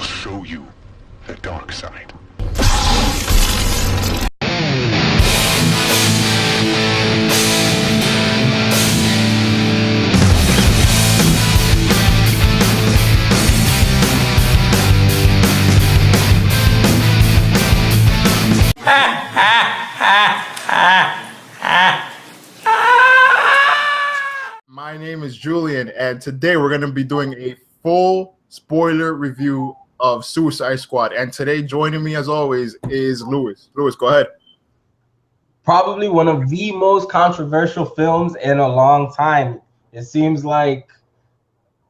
show you the dark side. My name is Julian, and today we're going to be doing a full spoiler review of Suicide Squad. And today, joining me as always is Lewis. Lewis, go ahead. Probably one of the most controversial films in a long time. It seems like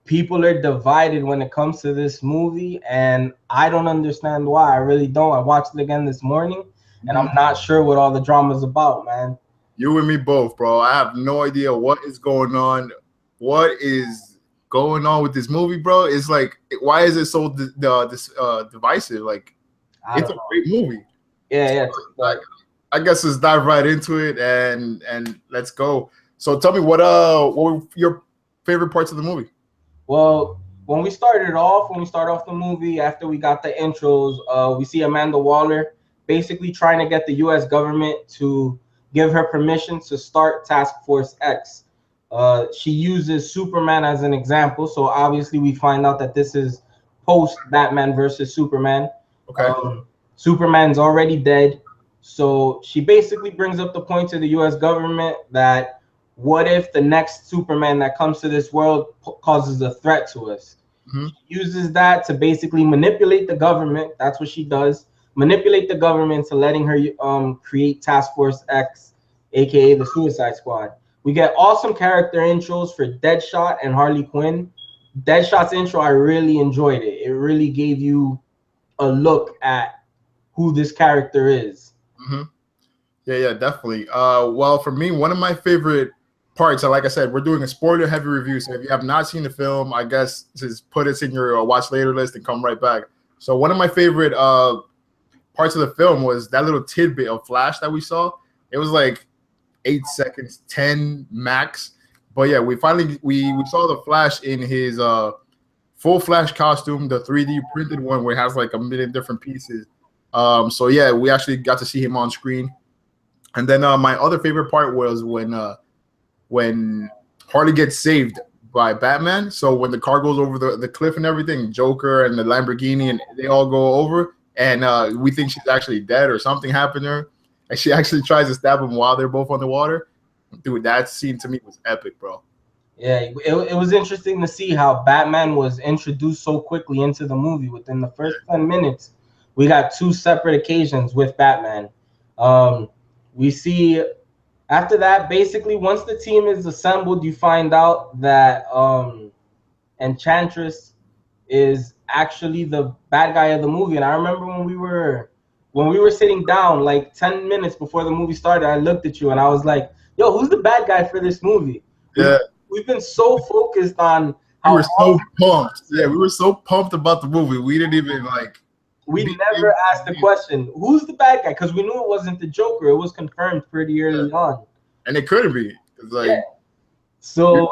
people are divided when it comes to this movie, and I don't understand why. I really don't. I watched it again this morning, and I'm not sure what all the drama's about, man. You and me both, bro. I have no idea what is going on. What is going on with this movie, bro? It's like, why is it so divisive? Like, it's a great movie. Yeah. I guess let's dive right into it and let's go. So tell me what were your favorite parts of the movie? Well, when we start off the movie, after we got the intros, we see Amanda Waller basically trying to get the U.S. government to give her permission to start Task Force X. She uses Superman as an example, so obviously we find out that this is post Batman versus Superman. Okay. Superman's already dead, so she basically brings up the point to the U.S. government that what if the next Superman that comes to this world causes a threat to us? Mm-hmm. She uses that to basically manipulate the government. That's what she does. Manipulate the government to letting her create Task Force X, aka the Suicide Squad. We get awesome character intros for Deadshot and Harley Quinn. Deadshot's intro, I really enjoyed it. It really gave you a look at who this character is. Mm-hmm. Yeah, definitely. Well, for me, one of my favorite parts, like I said, we're doing a spoiler-heavy review, so if you have not seen the film, I guess just put it in your watch later list and come right back. So one of my favorite parts of the film was that little tidbit of Flash that we saw. It was like 8 seconds, 10 max. But yeah, we finally saw the Flash in his full Flash costume, the 3D printed one where it has like a million different pieces. So yeah, we actually got to see him on screen. And then my other favorite part was when Harley gets saved by Batman. So when the car goes over the cliff and everything, Joker and the Lamborghini and they all go over, and we think she's actually dead or something happened to her. And she actually tries to stab him while they're both on the water. Dude, that scene to me was epic, bro. Yeah, it was interesting to see how Batman was introduced so quickly into the movie. Within the first 10 minutes, we got two separate occasions with Batman. We see after that, basically, once the team is assembled, you find out that Enchantress is actually the bad guy of the movie. And I remember when we were sitting down like 10 minutes before the movie started, I looked at you and I was like, yo, who's the bad guy for this movie? Yeah. We've been so focused on how we were so pumped. Yeah, we were so pumped about the movie. We didn't even we never asked the question, who's the bad guy? Because we knew it wasn't the Joker. It was confirmed pretty early on. And it couldn't be. So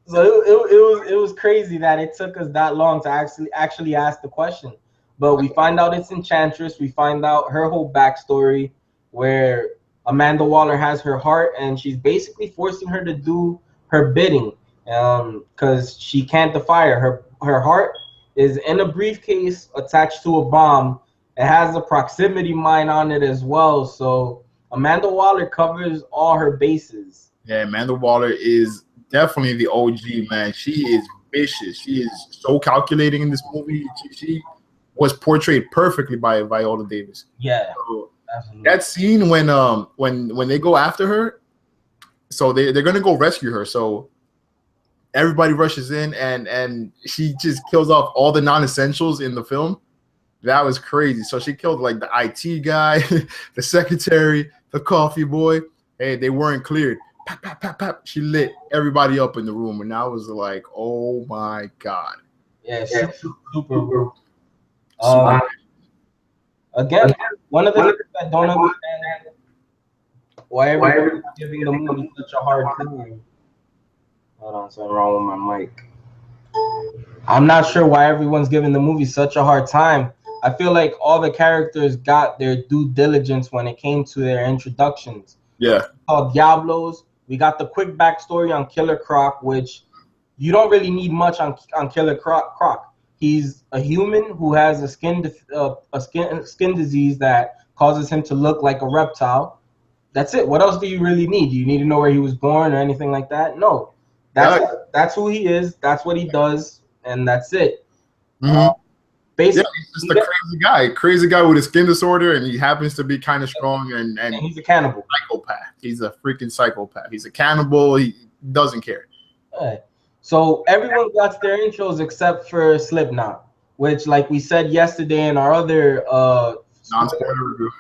it was crazy that it took us that long to actually ask the question. But we find out it's Enchantress. We find out her whole backstory where Amanda Waller has her heart and she's basically forcing her to do her bidding because she can't defy her. Her heart is in a briefcase attached to a bomb. It has a proximity mine on it as well. So Amanda Waller covers all her bases. Yeah, Amanda Waller is definitely the OG, man. She is vicious. She is so calculating in this movie. She was portrayed perfectly by Viola Davis. Yeah, so that scene when they go after her, so they're gonna go rescue her. So everybody rushes in and she just kills off all the non-essentials in the film. That was crazy. So she killed like the IT guy, the secretary, the coffee boy. Hey, they weren't cleared. Pap, pap, pap, pap. She lit everybody up in the room, and I was like, "Oh my god!" Yeah, super. Again, one of the things I don't understand why everybody's giving the movie such a hard time. Hold on, something wrong with my mic. I'm not sure why everyone's giving the movie such a hard time. I feel like all the characters got their due diligence when it came to their introductions. Yeah. Called Diablos. We got the quick backstory on Killer Croc, which you don't really need much on Killer Croc. He's a human who has a skin disease that causes him to look like a reptile. That's it. What else do you really need? Do you need to know where he was born or anything like that? No. That's who he is. That's what he does, and that's it. Mm-hmm. Basically, he's just a crazy guy with a skin disorder, and he happens to be kind of strong, and he's a cannibal. Psychopath. He's a freaking psychopath. He's a cannibal. He doesn't care. Right. So everyone got their intros except for Slipknot, which, like we said yesterday in our other non-spoiler review,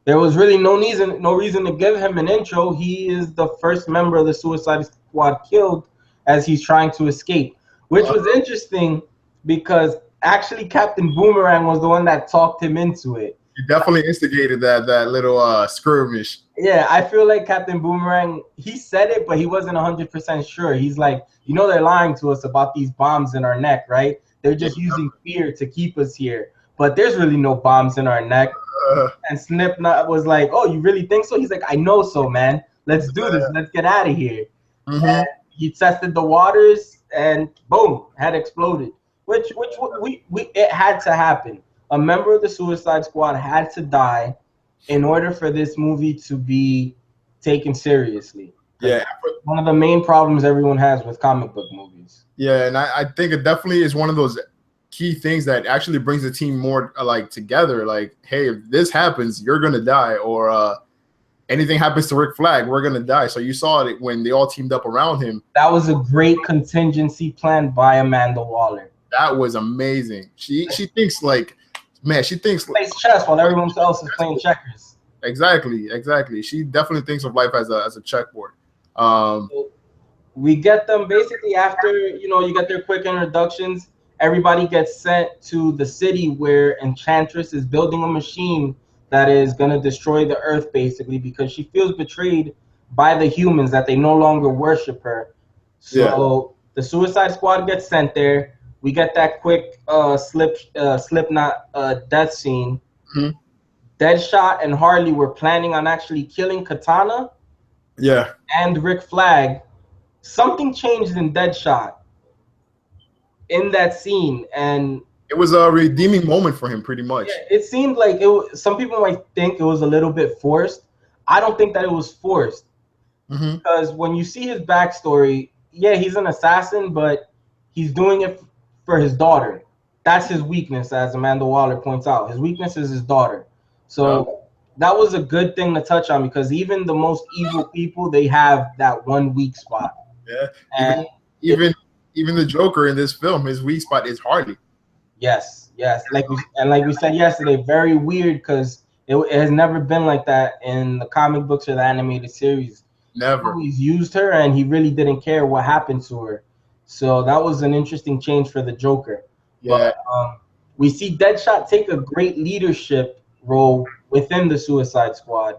there was really no reason to give him an intro. He is the first member of the Suicide Squad killed as he's trying to escape, which was interesting because actually Captain Boomerang was the one that talked him into it. He definitely instigated that little skirmish. Yeah, I feel like Captain Boomerang, he said it, but he wasn't 100% sure. He's like, they're lying to us about these bombs in our neck, right? They're just using fear to keep us here. But there's really no bombs in our neck. And Slipknot was like, oh, you really think so? He's like, I know so, man. Let's do this. Let's get out of here. Mm-hmm. And he tested the waters, and boom, had exploded. Which it had to happen. A member of the Suicide Squad had to die in order for this movie to be taken seriously. Yeah. One of the main problems everyone has with comic book movies. Yeah, and I think it definitely is one of those key things that actually brings the team more together. Like, hey, if this happens, you're gonna die, or anything happens to Rick Flag, we're gonna die. So you saw it when they all teamed up around him. That was a great contingency plan by Amanda Waller. That was amazing. She thinks like, man, she plays chess while everyone else is playing checkers. Exactly. She definitely thinks of life as a chessboard. We get them basically after you get their quick introductions. Everybody gets sent to the city where Enchantress is building a machine that is going to destroy the Earth, basically, because she feels betrayed by the humans, that they no longer worship her. So the Suicide Squad gets sent there. We get that quick Slipknot death scene. Mm-hmm. Deadshot and Harley were planning on actually killing Katana. Yeah. And Rick Flag. Something changed in Deadshot in that scene, and it was a redeeming moment for him, pretty much. Yeah, it seemed like some people might think it was a little bit forced. I don't think that it was forced, because when you see his backstory, yeah, he's an assassin, but he's doing it for his daughter. That's his weakness, as Amanda Waller points out. His weakness is his daughter. So that was a good thing to touch on, because even the most evil people, they have that one weak spot. Yeah, and even the Joker in this film, his weak spot is Harley. Yes. Like we said yesterday, very weird, because it has never been like that in the comic books or the animated series. Never. He's used her, and he really didn't care what happened to her. So that was an interesting change for the Joker. Yeah. But, we see Deadshot take a great leadership role within the Suicide Squad.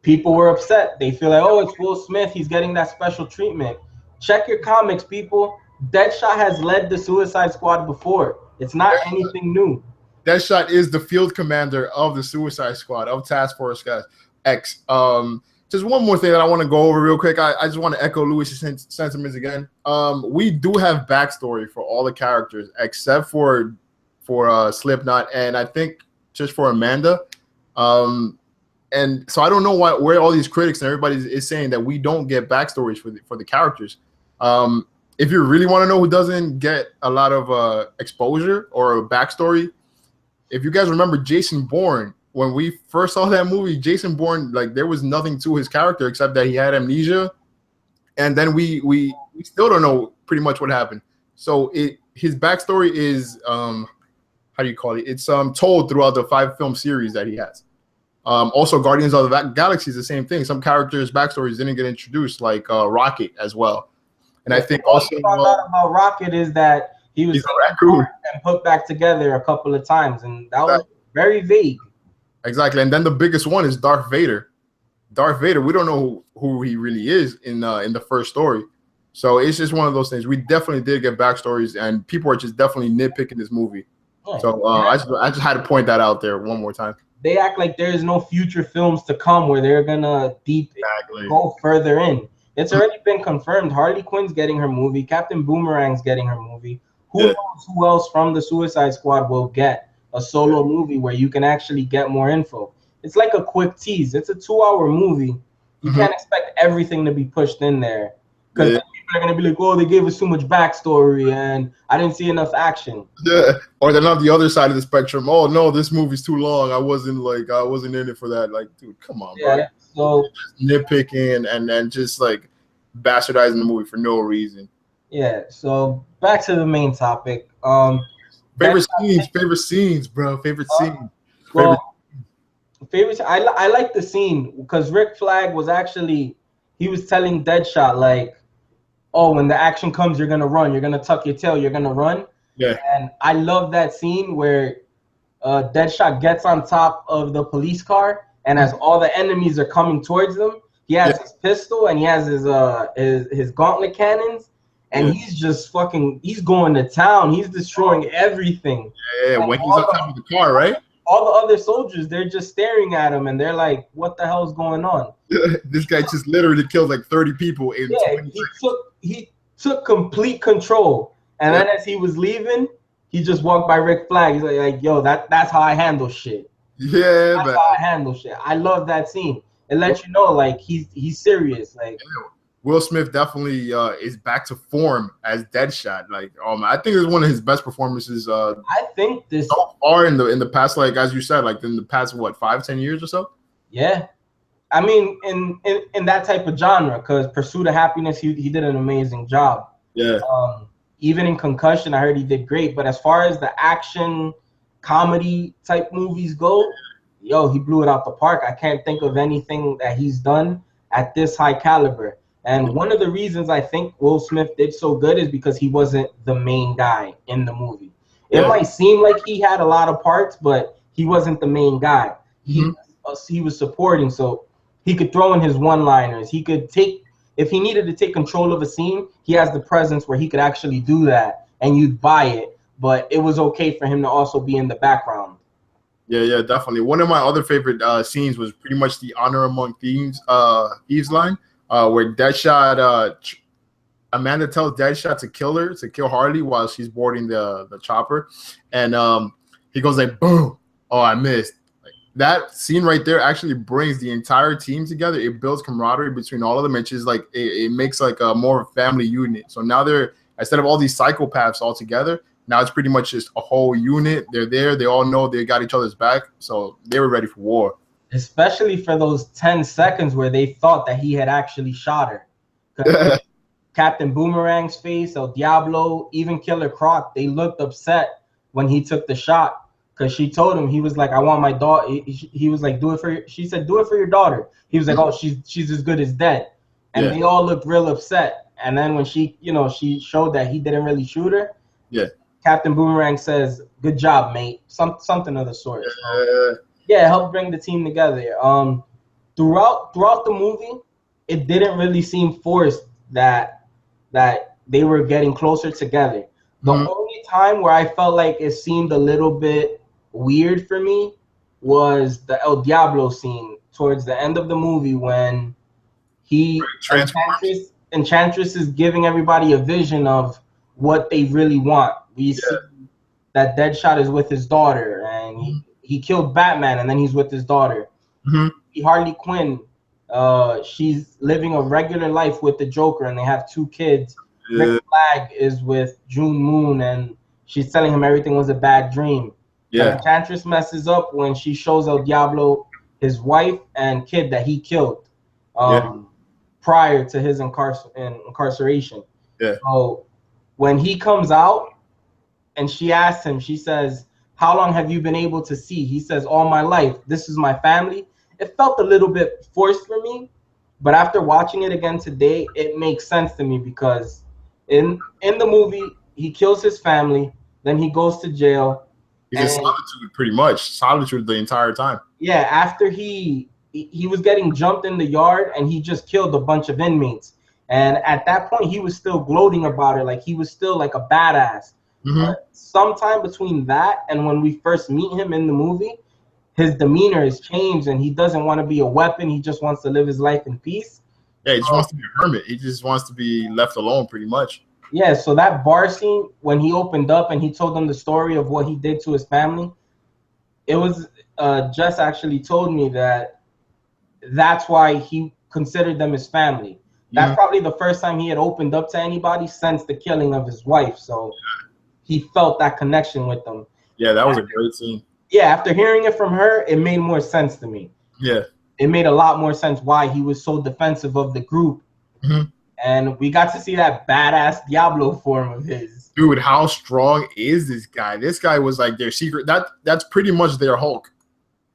People were upset. They feel like, oh, it's Will Smith. He's getting that special treatment. Check your comics, people. Deadshot has led the Suicide Squad before. It's not anything new. Deadshot is the field commander of the Suicide Squad, of Task Force X. Just one more thing that I want to go over real quick. I just want to echo Louis' sentiments again. We do have backstory for all the characters except for Slipknot, and I think just for Amanda. And so I don't know where all these critics and everybody is saying that we don't get backstories for the characters. If you really want to know who doesn't get a lot of exposure or a backstory, if you guys remember Jason Bourne, when we first saw that movie, Jason Bourne, like, there was nothing to his character except that he had amnesia, and then we still don't know pretty much what happened. So his backstory is how do you call it? It's told throughout the 5-film series that he has. Also, Guardians of the Galaxy is the same thing. Some characters' backstories didn't get introduced, like Rocket as well. And I think also what I found out about Rocket is that he's a raccoon and put back together a couple of times, and that was very vague. Exactly, and then the biggest one is Darth Vader. Darth Vader, we don't know who he really is in the first story. So it's just one of those things. We definitely did get backstories, and people are just definitely nitpicking this movie. Yeah. So I just had to point that out there one more time. They act like there is no future films to come where they're gonna Exactly. go further in. It's already been confirmed. Harley Quinn's getting her movie. Captain Boomerang's getting her movie. Who knows who else from the Suicide Squad will get a solo movie where you can actually get more info. It's like a quick tease. It's a 2-hour movie. You can't expect everything to be pushed in there because people are gonna be like, "Oh, they gave us too much backstory and I didn't see enough action." Yeah, or they're not the other side of the spectrum. Oh no, this movie's too long. I wasn't in it for that. Like, dude, come on, bro. So nitpicking and then just like bastardizing the movie for no reason. Yeah. So back to the main topic. Favorite scenes, bro. Favorite scene. Favorite. I like the scene because Rick Flag was actually he was telling Deadshot like, "Oh, when the action comes, you're gonna run. You're gonna tuck your tail. You're gonna run." Yeah. And I love that scene where Deadshot gets on top of the police car, and as all the enemies are coming towards them, he has his pistol and he has his gauntlet cannons, and he's just he's going to town. He's destroying everything. Yeah, when he's on top of the car, right? All the other soldiers, they're just staring at him, and they're like, "What the hell's going on?" This guy just literally killed like 30 people in 20 seconds. He took complete control, and then as he was leaving, he just walked by Rick Flag. He's like, "Yo, that's how I handle shit." Yeah, that's how I handle shit. I love that scene. It lets you know, like he's serious. Like Will Smith definitely is back to form as Deadshot. Like, I think it's one of his best performances. I think this so far in the past, like as you said, like in the past 5-10 years or so. Yeah, I mean, in that type of genre, because Pursuit of Happiness, he did an amazing job. Yeah. Even in Concussion, I heard he did great. But as far as the action comedy type movies go, yo, he blew it out the park. I can't think of anything that he's done at this high caliber. And one of the reasons I think Will Smith did so good is because he wasn't the main guy in the movie. It might seem like he had a lot of parts, but he wasn't the main guy. He was supporting, so he could throw in his one-liners. He could if he needed to take control of a scene, he has the presence where he could actually do that, and you'd buy it. But it was okay for him to also be in the background. Yeah, definitely. One of my other favorite scenes was pretty much the honor among thieves line. Where Deadshot, Amanda tells Deadshot to kill Harley while she's boarding the chopper, and he goes like, "Boom! Oh, I missed." Like, that scene right there actually brings the entire team together. It builds camaraderie between all of them. It's just like it makes like a more family unit. So now they're instead of all these psychopaths all together, now it's pretty much just a whole unit. They're there. They all know they got each other's back. So they were ready for war. Especially for those 10 seconds where they thought that he had actually shot her. Captain Boomerang's face, El Diablo, even Killer Croc, they looked upset when he took the shot because she told him, he was like, "I want my daughter." He was like, she said, "Do it for your daughter." He was like, "Oh, she's as good as dead." And they all looked real upset. And then when she showed that he didn't really shoot her, Captain Boomerang says, "Good job, mate." Something of the sort. Yeah, it helped bring the team together. Throughout the movie, it didn't really seem forced that they were getting closer together. The only time where I felt like it seemed a little bit weird for me was the El Diablo scene towards the end of the movie when Enchantress is giving everybody a vision of what they really want. We see that Deadshot is with his daughter, and he killed Batman, and then he's with his daughter. Harley Quinn, she's living a regular life with the Joker, and they have 2 kids. Rick Flag is with June Moon, and she's telling him everything was a bad dream. Enchantress messes up when she shows El Diablo his wife and kid that he killed prior to his incarceration. So when he comes out and she asks him, she says, "How long have you been able to see?" He says, "All my life. This is my family." It felt a little bit forced for me, but after watching it again today, it makes sense to me because in the movie, he kills his family, then he goes to jail. He's in solitude, pretty much. Solitude the entire time. Yeah, after he was getting jumped in the yard and he just killed a bunch of inmates. And at that point, he was still gloating about it, like he was still like a badass. But sometime between that and when we first meet him in the movie, his demeanor has changed, and he doesn't want to be a weapon. He just wants to live his life in peace. Yeah, he just wants to be a hermit. He just wants to be left alone, pretty much. Yeah, so that bar scene when he opened up and he told them the story of what he did to his family, it was Jess actually told me that that's why he considered them his family. That's probably the first time he had opened up to anybody since the killing of his wife. So he felt that connection with them. Yeah, that was a great scene. Yeah, after hearing it from her, it made more sense to me. Yeah. It made a lot more sense why he was so defensive of the group. And we got to see that badass Diablo form of his. Dude, how strong is this guy? This guy was like their secret. That's pretty much their Hulk.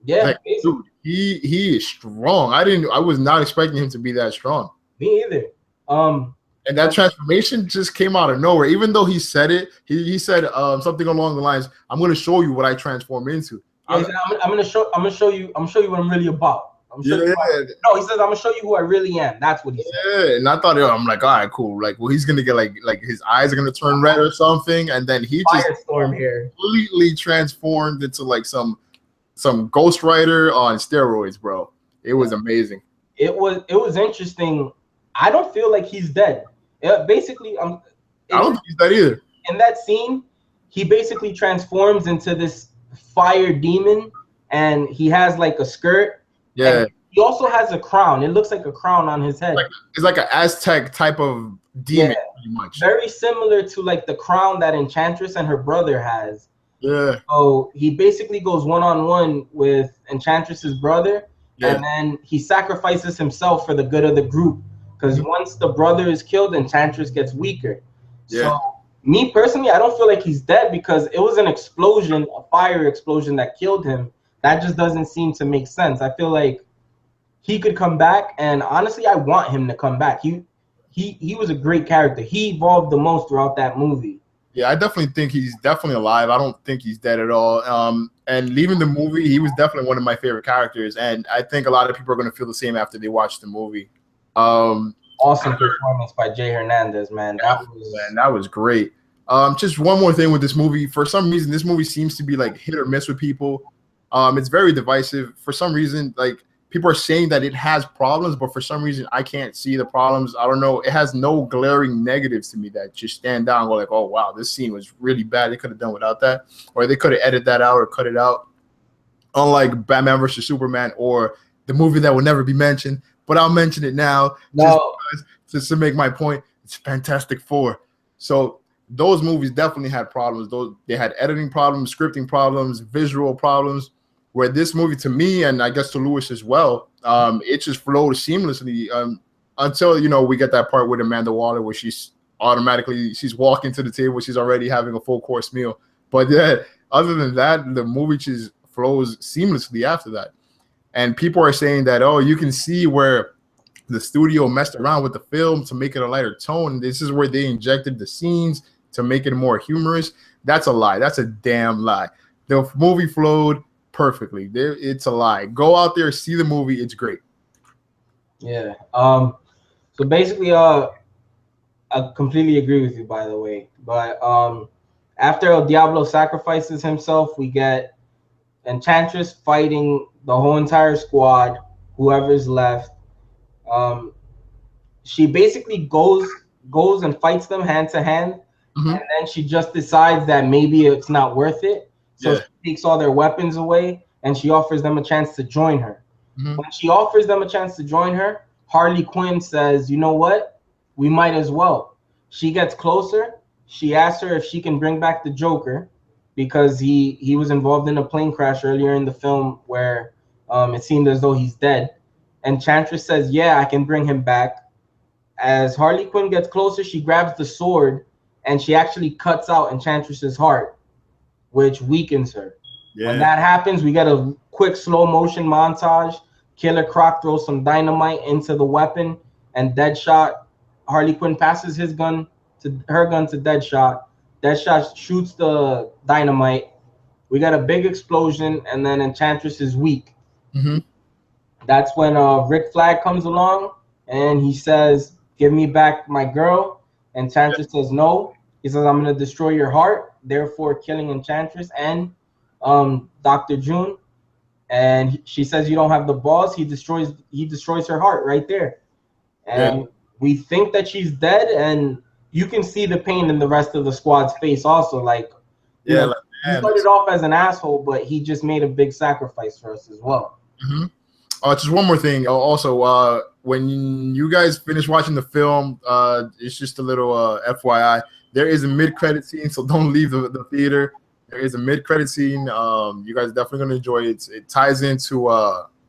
Yeah, like, dude, he is strong. I was not expecting him to be that strong. Me either. And that transformation just came out of nowhere. Even though he said it, he said something along the lines, "I'm going to show you what I transform into." Yeah, he said, I'm gonna show you what I'm really about. No, he says I'm gonna show you who I really am. That's what he said. Yeah, and I thought, I'm like, all right, cool. Like, well, he's gonna get like his eyes are gonna turn red or something, and then he Firestorm here completely transformed into like some Ghost Rider on steroids, bro. It was amazing. It was interesting. I don't feel like he's dead. Basically, I don't think he's dead either. In that scene, he basically transforms into this fire demon, and he has like a skirt. Yeah. And he also has a crown. It looks like a crown on his head. It's like an Aztec type of demon, pretty much. Very similar to like the crown that Enchantress and her brother has. Yeah. So he basically goes one-on-one with Enchantress's brother, and then he sacrifices himself for the good of the group. Because once the brother is killed, Enchantress gets weaker. Yeah. So me personally, I don't feel like he's dead because it was an explosion, a fire explosion that killed him. That just doesn't seem to make sense. I feel like he could come back, and honestly, I want him to come back. He was a great character. He evolved the most throughout that movie. Yeah, I definitely think he's definitely alive. I don't think he's dead at all. And leaving the movie, he was definitely one of my favorite characters, and I think a lot of people are going to feel the same after they watch the movie. Awesome performance by Jay Hernandez, man. That was great. Just one more thing with this movie. For some reason, this movie seems to be like hit or miss with people. It's very divisive. For some reason, like people are saying that it has problems, but for some reason, I can't see the problems. I don't know. It has no glaring negatives to me that just stand out and go like, oh, wow, this scene was really bad. They could have done without that. Or they could have edited that out or cut it out. Unlike Batman versus Superman or the movie that will never be mentioned. But I'll mention it now just to make my point. It's Fantastic Four. So those movies definitely had problems. They had editing problems, scripting problems, visual problems. Where this movie, to me, and I guess to Lewis as well, it just flowed seamlessly until we get that part with Amanda Waller where she's walking to the table, she's already having a full course meal. But yeah, other than that, the movie just flows seamlessly after that. And people are saying that, oh, you can see where the studio messed around with the film to make it a lighter tone. This is where they injected the scenes to make it more humorous. That's a lie. That's a damn lie. The movie flowed perfectly. It's a lie. Go out there, see the movie. It's great. Yeah. So basically, I completely agree with you, by the way. But after El Diablo sacrifices himself, we get Enchantress fighting the whole entire squad, whoever's left. She basically goes and fights them hand to hand, and then she just decides that maybe it's not worth it. So she takes all their weapons away, and she offers them a chance to join her. When she offers them a chance to join her, Harley Quinn says, you know what? We might as well. She gets closer. She asks her if she can bring back the Joker because he was involved in a plane crash earlier in the film where it seemed as though he's dead. Enchantress says, yeah, I can bring him back. As Harley Quinn gets closer, she grabs the sword, and she actually cuts out Enchantress's heart, which weakens her. Yeah. When that happens, we get a quick slow motion montage. Killer Croc throws some dynamite into the weapon, and Deadshot, Harley Quinn passes her gun to Deadshot. Deadshot shoots the dynamite. We got a big explosion, and then Enchantress is weak. That's when Rick Flag comes along, and he says, give me back my girl. Enchantress says no. He says, I'm gonna destroy your heart, therefore killing Enchantress and Dr. June. And she says you don't have the balls. He destroys her heart right there. And we think that she's dead, and you can see the pain in the rest of the squad's face also. Like, you know, he started off as an asshole, but he just made a big sacrifice for us as well. Mm-hmm. Just one more thing. Also, when you guys finish watching the film, it's just a little FYI. There is a mid-credit scene, so don't leave the theater. There is a mid-credit scene. You guys are definitely going to enjoy it. It ties into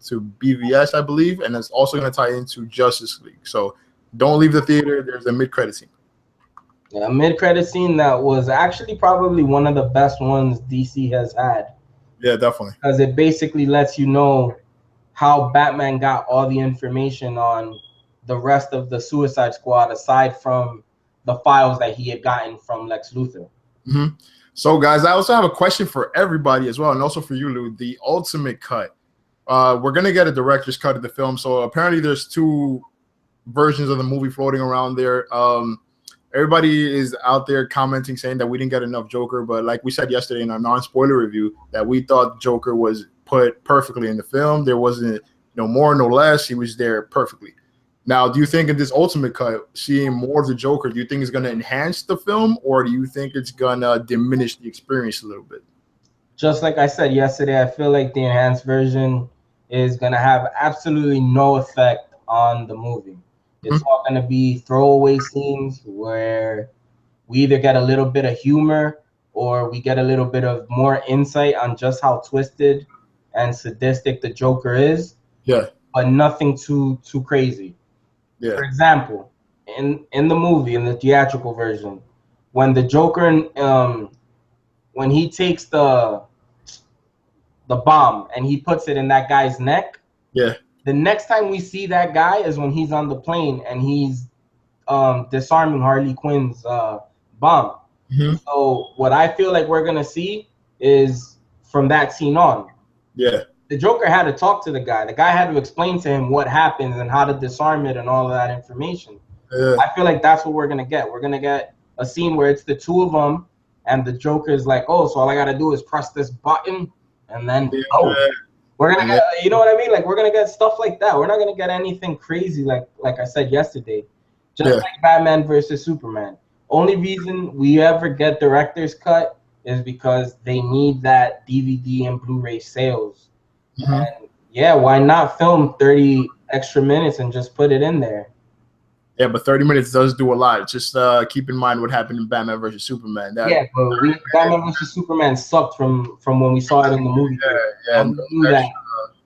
to BVS, I believe, and it's also going to tie into Justice League. So don't leave the theater. There's a mid-credit scene. Yeah, a mid-credit scene that was actually probably one of the best ones DC has had. Yeah, definitely. Because it basically lets you know how Batman got all the information on the rest of the Suicide Squad aside from the files that he had gotten from Lex Luthor. Mm-hmm. So, guys, I also have a question for everybody as well, and also for you, Lou. The ultimate cut. We're going to get a director's cut of the film. So apparently there's 2 versions of the movie floating around there. Everybody is out there commenting saying that we didn't get enough Joker, but like we said yesterday in our non-spoiler review, that we thought Joker was put perfectly in the film. There wasn't no more, no less. He was there perfectly. Now, do you think in this ultimate cut, seeing more of the Joker, do you think it's going to enhance the film, or do you think it's going to diminish the experience a little bit? Just like I said yesterday, I feel like the enhanced version is going to have absolutely no effect on the movie. It's all going to be throwaway scenes where we either get a little bit of humor or we get a little bit of more insight on just how twisted and sadistic the Joker is. Yeah. But nothing too crazy. Yeah. For example, in the movie, in the theatrical version, when the Joker, when he takes the bomb and he puts it in that guy's neck, yeah, the next time we see that guy is when he's on the plane and he's disarming Harley Quinn's bomb. Mm-hmm. So what I feel like we're gonna see is from that scene on. Yeah. The Joker had to talk to the guy. The guy had to explain to him what happens and how to disarm it and all of that information. Yeah. I feel like that's what we're gonna get. We're gonna get a scene where it's the 2 of them, and the Joker is like, "Oh, so all I gotta do is press this button, and then we're gonna get." You know what I mean? Like we're gonna get stuff like that. We're not gonna get anything crazy like I said yesterday. Just like Batman versus Superman. Only reason we ever get director's cut is because they need that DVD and Blu-ray sales. Mm-hmm. And yeah, why not film 30 extra minutes and just put it in there? Yeah, but 30 minutes does do a lot. Just keep in mind what happened in Batman versus Superman. But Batman versus Superman sucked from when we saw it in the movie. Yeah, and we knew that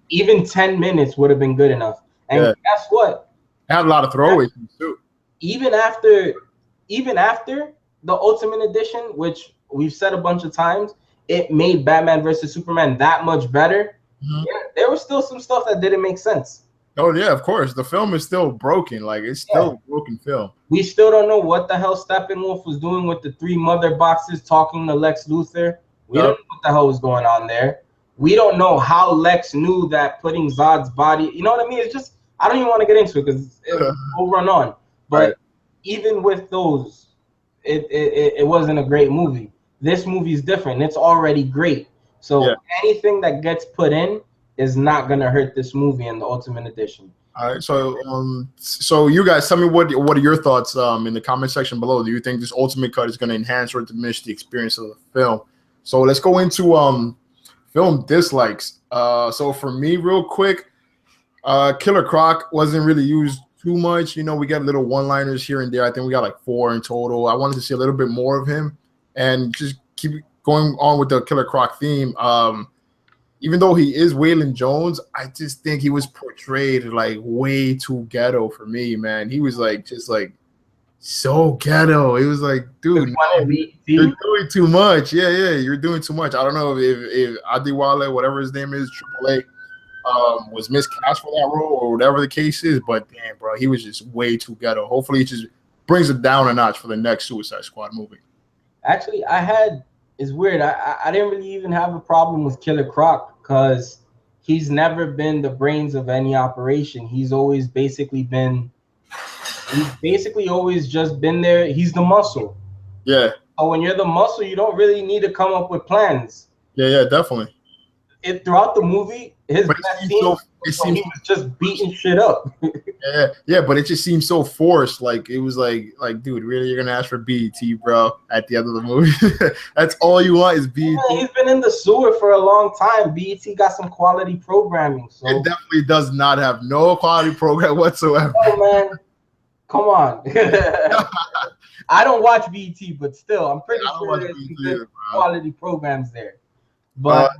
even 10 minutes would have been good enough. And guess what? It had a lot of throwaways too. Even after the Ultimate Edition, which we've said a bunch of times, it made Batman versus Superman that much better. Mm-hmm. Yeah, there was still some stuff that didn't make sense. Oh yeah, of course. The film is still broken. Like it's still a broken film. We still don't know what the hell Steppenwolf was doing with the 3 mother boxes talking to Lex Luthor. We don't know what the hell was going on there. We don't know how Lex knew that putting Zod's body. You know what I mean? It's just I don't even want to get into it because we'll run on. But even with those, it wasn't a great movie. This movie is different. It's already great. So anything that gets put in is not gonna hurt this movie in the Ultimate Edition. All right, so you guys tell me what are your thoughts in the comment section below. Do you think this Ultimate Cut is gonna enhance or diminish the experience of the film? So let's go into film dislikes. So for me, real quick, Killer Croc wasn't really used too much. You know, we got little one-liners here and there. I think we got like 4 in total. I wanted to see a little bit more of him and just keep going on with the Killer Croc theme. Even though he is Waylon Jones, I just think he was portrayed like way too ghetto for me, man. He was like just like so ghetto. It was like, dude, no, you're doing too much. Yeah, you're doing too much. I don't know if Adiwale, whatever his name is, Triple A, was miscast for that role or whatever the case is. But damn, bro, he was just way too ghetto. Hopefully, he just brings it down a notch for the next Suicide Squad movie. Actually, it's weird. I didn't really even have a problem with Killer Croc because he's never been the brains of any operation. He's always basically been He's basically always just been there. He's the muscle. Yeah. So when you're the muscle, you don't really need to come up with plans. Yeah, definitely. Throughout the movie, his But best scene was when he was just beating shit up. yeah, but it just seems so forced. Like it was like, dude, really, you're gonna ask for BET, bro? At the end of the movie, that's all you want is BET. Yeah, he's been in the sewer for a long time. BET got some quality programming. So it definitely does not have no quality program whatsoever. Oh man, come on. I don't watch BET, but still, I'm pretty sure there's some good quality programs there. But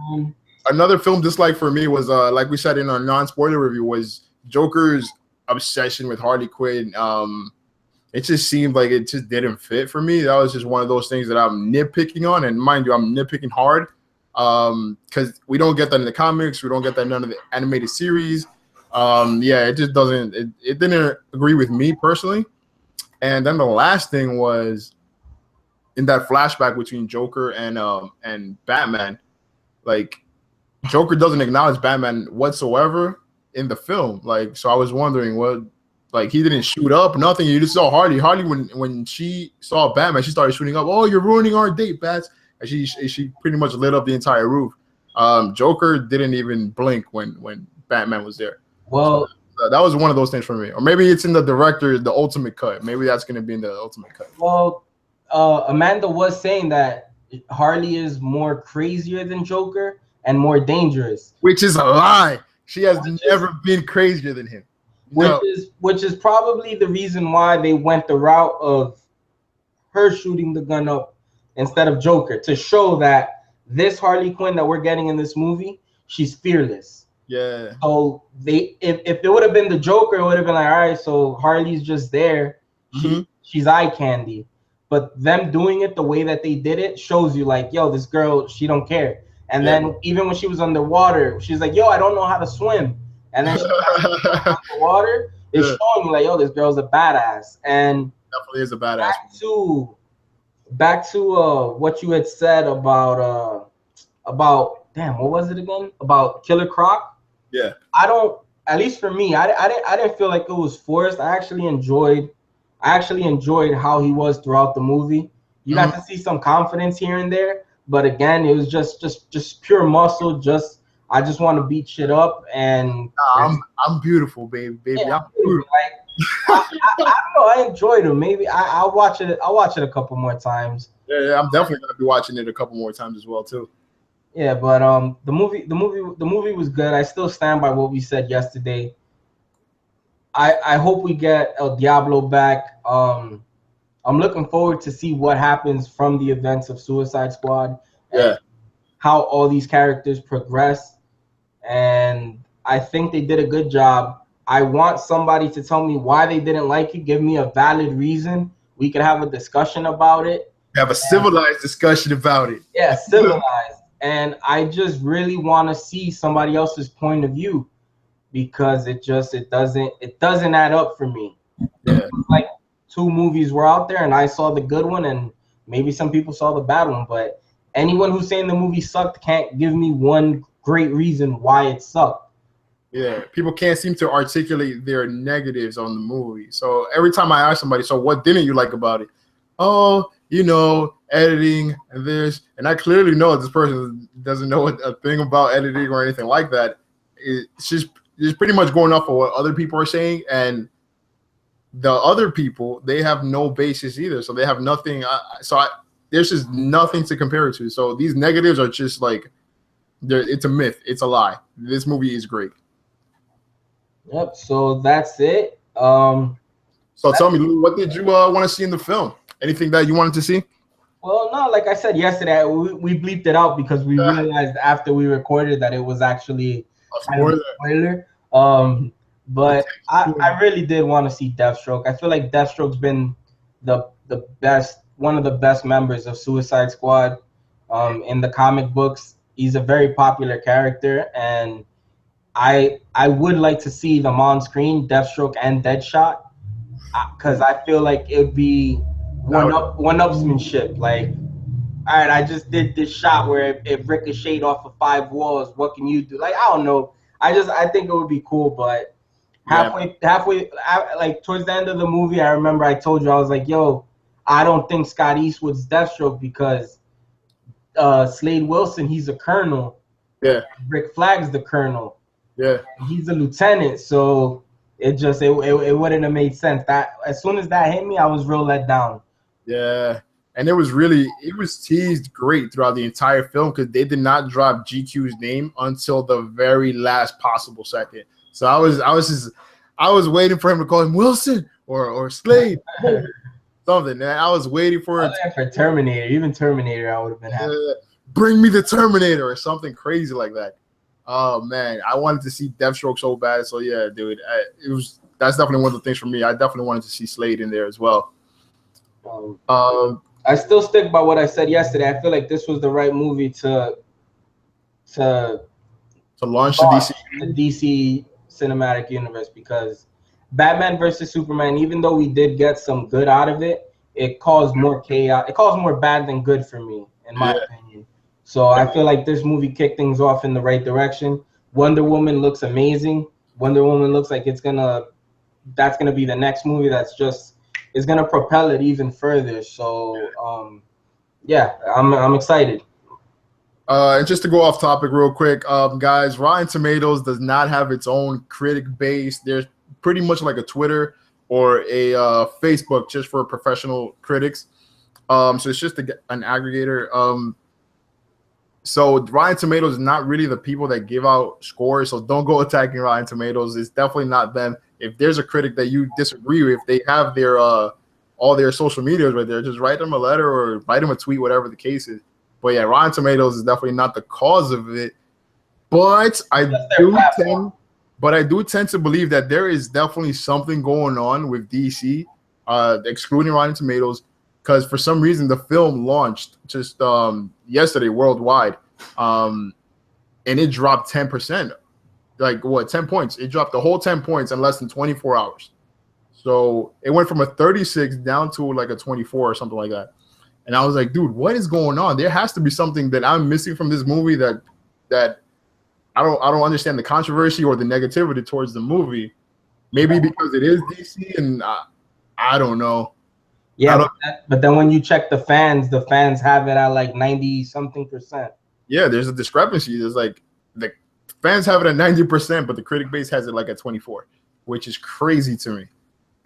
another film dislike for me was like we said in our non-spoiler review was Joker's obsession with Harley Quinn. It just seemed like it just didn't fit for me. That was just one of those things that I'm nitpicking on, and mind you, I'm nitpicking hard because we don't get that in the comics, we don't get that in none of the animated series. Yeah, it just doesn't. It didn't agree with me personally. And then the last thing was in that flashback between Joker and Batman, like Joker doesn't acknowledge Batman whatsoever in the film. Like, so I was wondering what, like, he didn't shoot up, nothing. You just saw Harley. Harley, when she saw Batman, she started shooting up. Oh, you're ruining our date, Bats. And she pretty much lit up the entire roof. Joker didn't even blink when Batman was there. Well, so that was one of those things for me. Or maybe it's in the director, the ultimate cut. Maybe that's going to be in the ultimate cut. Well, Amanda was saying that Harley is more crazier than Joker and more dangerous. Which is a lie. She has never been crazier than him. Which is probably the reason why they went the route of her shooting the gun up instead of Joker, to show that this Harley Quinn that we're getting in this movie, she's fearless. Yeah. So if it would have been the Joker, it would have been like, all right, so Harley's just there. She's eye candy. But them doing it the way that they did it shows you like, yo, this girl, she don't care. And then even when she was underwater, she's like, yo, I don't know how to swim. And then she underwater, it's showing you like, yo, this girl's a badass. And definitely is a badass. Back to what you had said about damn, what was it again? About Killer Croc. Yeah. At least for me, I didn't feel like it was forced. I actually enjoyed how he was throughout the movie. You got to see some confidence here and there, but again, it was just pure muscle. I just want to beat shit up, and I'm beautiful, baby. Yeah, I'm beautiful. I don't know. I enjoyed it. Maybe I'll watch it. I'll watch it a couple more times. Yeah, I'm definitely gonna be watching it a couple more times as well too. Yeah, but the movie was good. I still stand by what we said yesterday. I hope we get El Diablo back. I'm looking forward to see what happens from the events of Suicide Squad. Yeah. How all these characters progress. And I think they did a good job. I want somebody to tell me why they didn't like it. Give me a valid reason. We could have a discussion about it. Have a civilized discussion about it. Yeah, civilized. And I just really want to see somebody else's point of view, because it doesn't add up for me. Yeah. Like 2 movies were out there and I saw the good one and maybe some people saw the bad one, but anyone who's saying the movie sucked can't give me one great reason why it sucked. Yeah, people can't seem to articulate their negatives on the movie. So every time I ask somebody, so what didn't you like about it? Oh, editing and this. And I clearly know this person doesn't know a thing about editing or anything like that. It's just pretty much going off of what other people are saying. And the other people, they have no basis either. So they have nothing. There's just nothing to compare it to. So these negatives are just like, it's a myth. It's a lie. This movie is great. Yep. So that's it. So tell me, Lou, what did you want to see in the film? Anything that you wanted to see? Well, no, like I said yesterday, we bleeped it out because we realized after we recorded that it was actually a spoiler. But I really did want to see Deathstroke. I feel like Deathstroke's been the best, one of the best members of Suicide Squad. In the comic books, he's a very popular character, and I would like to see them on screen, Deathstroke and Deadshot, because I feel like it'd be one-upsmanship. Like, all right, I just did this shot where it ricocheted off of 5 walls. What can you do? Like, I don't know. I think it would be cool, but halfway, like towards the end of the movie, I remember I told you, I was like, yo, I don't think Scott Eastwood's Deathstroke because Slade Wilson, he's a colonel. Yeah. Rick Flag's the colonel. Yeah. He's a lieutenant. So it wouldn't have made sense. That as soon as that hit me, I was real let down. Yeah. And it was teased great throughout the entire film because they did not drop GQ's name until the very last possible second. So I was waiting for him to call him Wilson or Slade, something. I was waiting for it. For Terminator, even Terminator, I would have been happy. Bring me the Terminator or something crazy like that. Oh man, I wanted to see Deathstroke so bad. So yeah, dude, that's definitely one of the things for me. I definitely wanted to see Slade in there as well. I still stick by what I said yesterday. I feel like this was the right movie to launch the DC cinematic universe, because Batman versus Superman, even though we did get some good out of it, it caused more chaos. It caused more bad than good for me, in my opinion. So I feel like this movie kicked things off in the right direction. Wonder Woman looks amazing. Wonder Woman looks like that's gonna be the next movie is gonna propel it even further. So yeah, I'm excited. And just to go off topic real quick, guys, Rotten Tomatoes does not have its own critic base. There's pretty much like a Twitter or a Facebook just for professional critics. So it's just an aggregator. So Rotten Tomatoes is not really the people that give out scores. So don't go attacking Rotten Tomatoes. It's definitely not them. If there's a critic that you disagree with, they have their all their social medias right there. Just write them a letter or write them a tweet, whatever the case is. But yeah, Rotten Tomatoes is definitely not the cause of it. But I do tend to believe that there is definitely something going on with DC, excluding Rotten Tomatoes, because for some reason the film launched just yesterday worldwide, and it dropped 10%. Like what, 10 points? It dropped the whole 10 points in less than 24 hours. So it went from a 36 down to like a 24 or something like that. And I was like, dude, what is going on? There has to be something that I'm missing from this movie that I don't understand the controversy or the negativity towards the movie. Maybe because it is DC, and I don't know. Yeah, but then when you check the fans have it at like 90-something%. Yeah, there's a discrepancy. There's like the fans have it at 90%, but the critic base has it like at 24, which is crazy to me.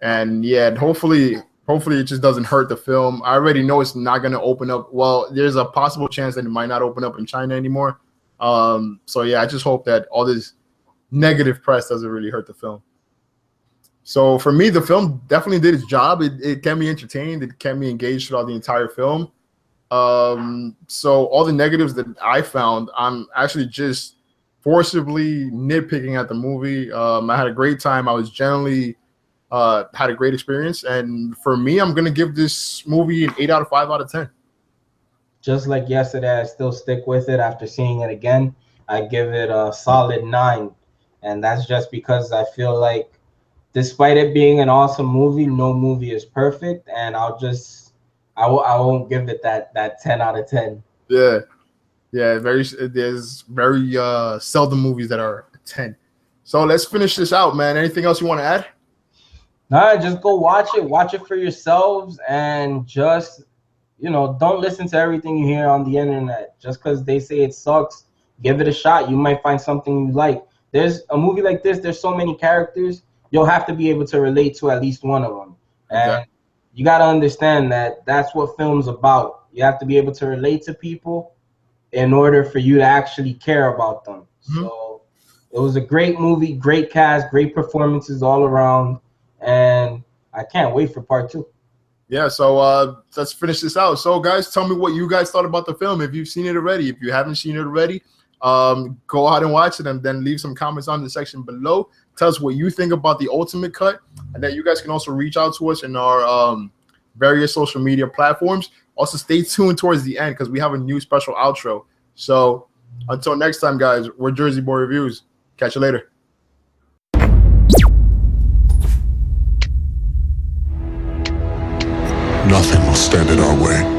And yeah, hopefully it just doesn't hurt the film. I already know it's not going to open up. Well, there's a possible chance that it might not open up in China anymore. So yeah, I just hope that all this negative press doesn't really hurt the film. So for me, the film definitely did its job. It kept me entertained. It kept me engaged throughout the entire film. So all the negatives that I found, I'm actually just forcibly nitpicking at the movie. I had a great time. I was generally had a great experience. And for me, I'm going to give this movie an 8 out of 5 out of 10. Just like yesterday, I still stick with it after seeing it again. I give it a solid 9. And that's just because I feel like despite it being an awesome movie, no movie is perfect. And I won't give it that 10 out of 10. Yeah. Yeah, there's very seldom movies that are 10. So let's finish this out, man. Anything else you want to add? No, just go watch it for yourselves, and just, don't listen to everything you hear on the internet. Just because they say it sucks, give it a shot. You might find something you like. There's a movie like this, there's so many characters, you'll have to be able to relate to at least one of them. And you got to understand that that's what film's about. You have to be able to relate to people in order for you to actually care about them. Mm-hmm. So it was a great movie, great cast, great performances all around. And I can't wait for part 2. Yeah, so let's finish this out. So, guys, tell me what you guys thought about the film. If you've seen it already. If you haven't seen it already, go out and watch it, and then leave some comments on the section below. Tell us what you think about the ultimate cut, and then you guys can also reach out to us in our various social media platforms. Also, stay tuned towards the end because we have a new special outro. So, until next time, guys, we're Jersey Boy Reviews. Catch you later. Nothing will stand in our way.